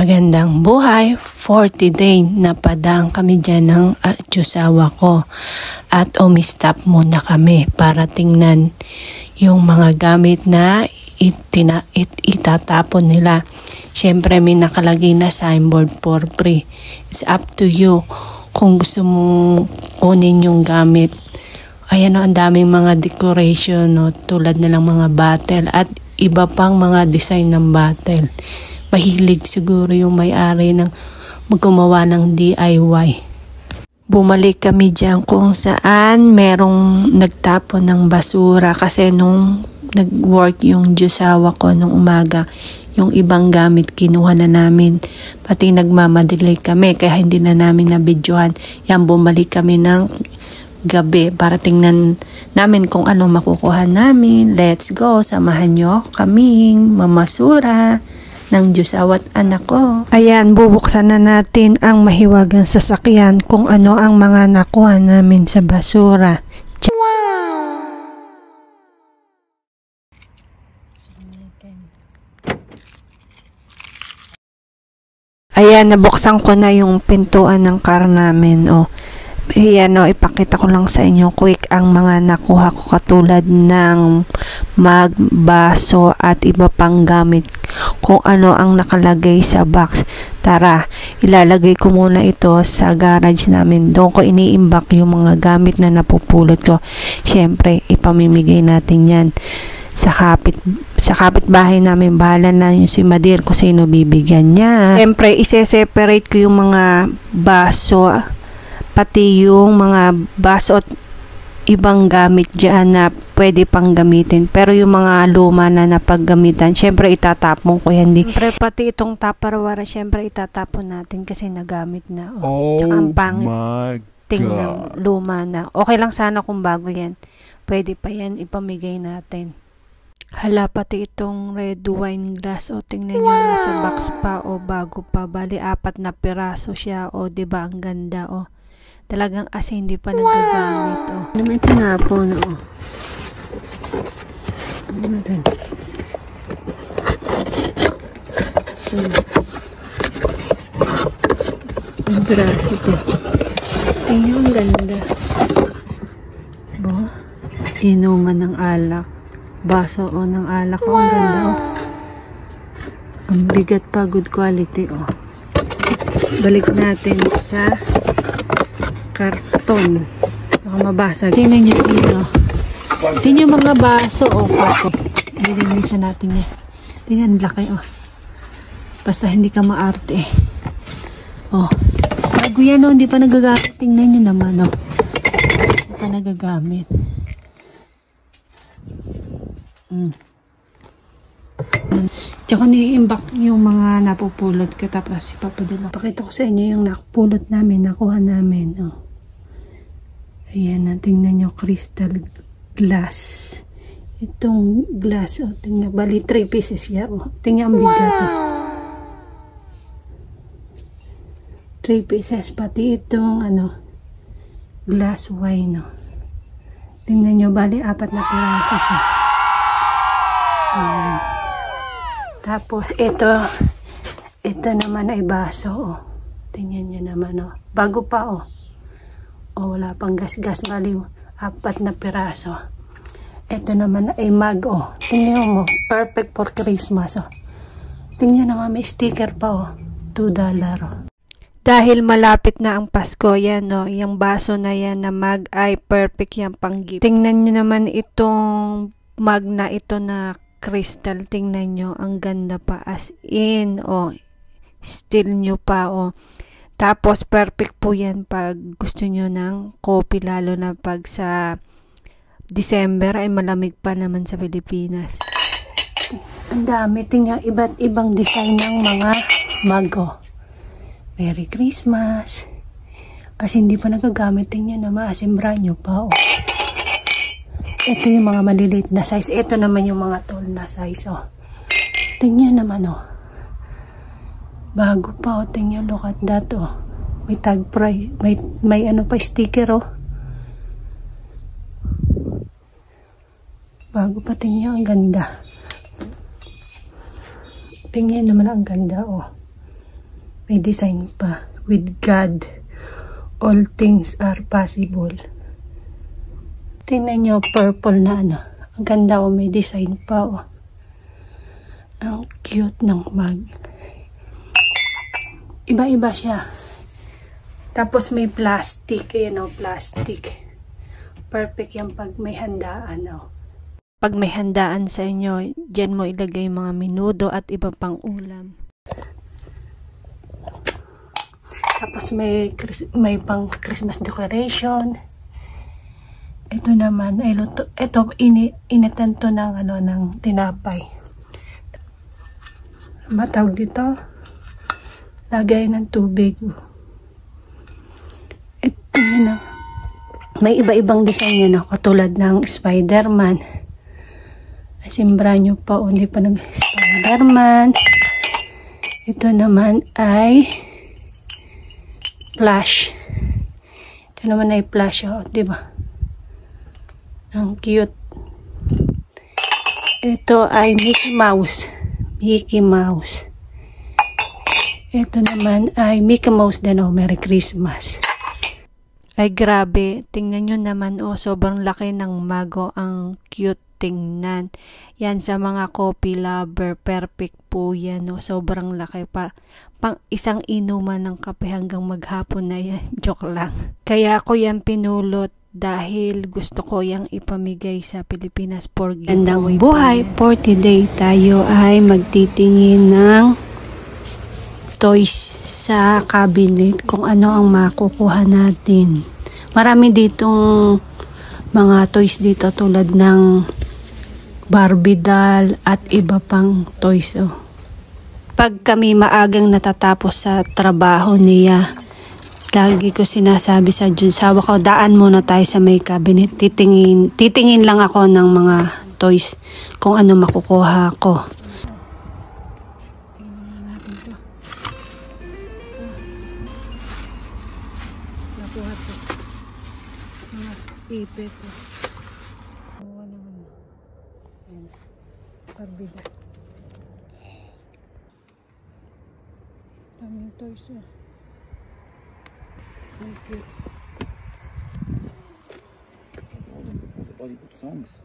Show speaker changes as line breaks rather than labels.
Magandang buhay, 40 day na padang kami dyan ng Diyosawa ko at umistop muna kami para tingnan yung mga gamit na itatapon nila. Siyempre may nakalagay na signboard for free. It's up to you kung gusto mong kunin yung gamit. Ayan o, ang daming mga decoration no, tulad nilang mga bottle at iba pang mga design ng bottle. Mahilig siguro yung may-ari ng gumawa ng DIY. Bumalik kami dyan kung saan merong nagtapon ng basura kasi nung nag-work yung Diyosawa ko nung umaga, yung ibang gamit kinuha na namin. Pati nagmamadali kami kaya hindi na namin nabidyohan. Yan, bumalik kami ng gabi para tingnan namin kung ano makukuha namin. Let's go, samahan nyo kaming mamasura ng Diyosawa at anak ko. Ayan, bubuksan na natin ang mahiwagang sasakyan kung ano ang mga nakuha namin sa basura. Wow! Ayan, nabuksan ko na yung pintuan ng car namin. Ayan o, ipakita ko lang sa inyo quick ang mga nakuha ko katulad ng mug, baso at iba pang gamit. Kung ano ang nakalagay sa box. Tara, ilalagay ko muna ito sa garage namin. Doon ko iniimbak yung mga gamit na napupulot ko. Siyempre, ipamimigay natin yan sa kapitbahay namin. Bahala na yung si Madir kung sino bibigyan niya. Siyempre, ise-separate ko yung mga baso, pati yung mga baso at ibang gamit dyan na pwede pang gamitin. Pero yung mga luma na napaggamitan, syempre itatapon ko yan. Syempre pati itong Tupperware, syempre itatapon natin kasi nagamit na. Tsaka ang pangit tingnan, luma na. Okay lang sana kung bago yan. Pwede pa yan ipamigay natin. Hala, pati itong red wine glass. Tingnan nyo, nasa box pa bago pa. Bali, 4 na piraso siya. Diba ang ganda talagang as hindi pa nagagamit. Ano may tinapon ano natin? Ang braso ito. Tingnan, ang ganda. Inuman ng alak. Baso ng alak. Ang ganda Ang bigat pa, good quality Balik natin sa karton. Baka mabasag. Tingnan nyo dito. Tingnan mga baso Dilinisan natin yan. Tingnan, laki Basta hindi ka maarte bago yan hindi pa nagagamit. Tingnan nyo naman hindi pa nagagamit. Tsaka ni-imbak yung mga napupulot ko tapos ipapadala. Pakita ko sa inyo yung napupulot namin, nakuha namin. Ayan, tingnan nyo, crystal glass. Itong glass, tingnan, bali 3 pieces siya. Tingnan ang bigat. 3 pieces, pati itong glass wine. Tingnan nyo, bali 4 na piraso siya. Ayan. Tapos ito naman ay baso. Tingnan nyo naman bago pa wala pang gas-gas, bali 4 na piraso. Ito naman ay mug tingnan mo, perfect for Christmas tingnan naman, may sticker pa $2 Dahil malapit na ang Pasko, yan yung baso na yan na mug ay perfect yan pang gift. Tingnan nyo naman itong mug na ito na crystal, tingnan nyo, ang ganda pa, as in still new pa Tapos perfect po yan pag gusto nyo ng coffee, lalo na pag sa December ay malamig pa naman sa Pilipinas. Ang dami, tingnan, iba't ibang design ng mga mug Merry Christmas. As hindi pa nagagamit, tingnan naman, as in brand new pa Ito yung mga maliliit na size. Ito naman yung mga tall na size Tingnan naman bago pa tingnan, look at that may tag price, may pa sticker bago pa, tingnan, ang ganda. Tingnan naman, ang ganda
May design pa. With God, all things are possible. Tingnan nyo, purple na ano. Ang ganda, may design pa. Ang cute ng mug. Iba-iba siya. Tapos may plastic. Ayan plastic. Perfect yan pag may handaan.
Pag may handaan sa inyo, dyan mo ilagay mga menudo at iba pang ulam.
Tapos may pang Christmas decoration. Ito naman ay luto. Ito initan to ng tinapay. Matawag dito. Lagay ng tubig. Ito yun. May iba-ibang design yan katulad ng Spider-Man. Asimbra nyo pa hindi pa nag-Spider-Man. Ito naman ay Flash. Ito naman ay Flash, diba? Ang cute. Ito ay Mickey Mouse. Mickey Mouse. Ito naman ay Mickey Mouse din. Merry Christmas.
Ay grabe, tingnan nyo naman sobrang laki ng mago, ang cute tingnan. Yan sa mga coffee lover, perfect po yan. Sobrang laki pa. Pang isang inuman ng kape hanggang maghapon na yan. Joke lang. Kaya ako yan pinulot dahil gusto ko yang ipamigay sa Pilipinas for giveaway.
Gandang buhay for today, tayo ay magtitingin ng toys sa cabinet kung ano ang makukuha natin. Marami ditong mga toys dito tulad ng Barbie doll at iba pang toys. Pag kami maagang natatapos sa trabaho niya, lagi ko sinasabi sa sawa ko, daan muna tayo sa may cabinet. Titingin lang ako ng mga toys kung ano makukuha ko. Nakuha ko. Mga ipit. Nakuha naman. Ayan. Parbida. Daming toys. Ang cute.
Bollywood songs.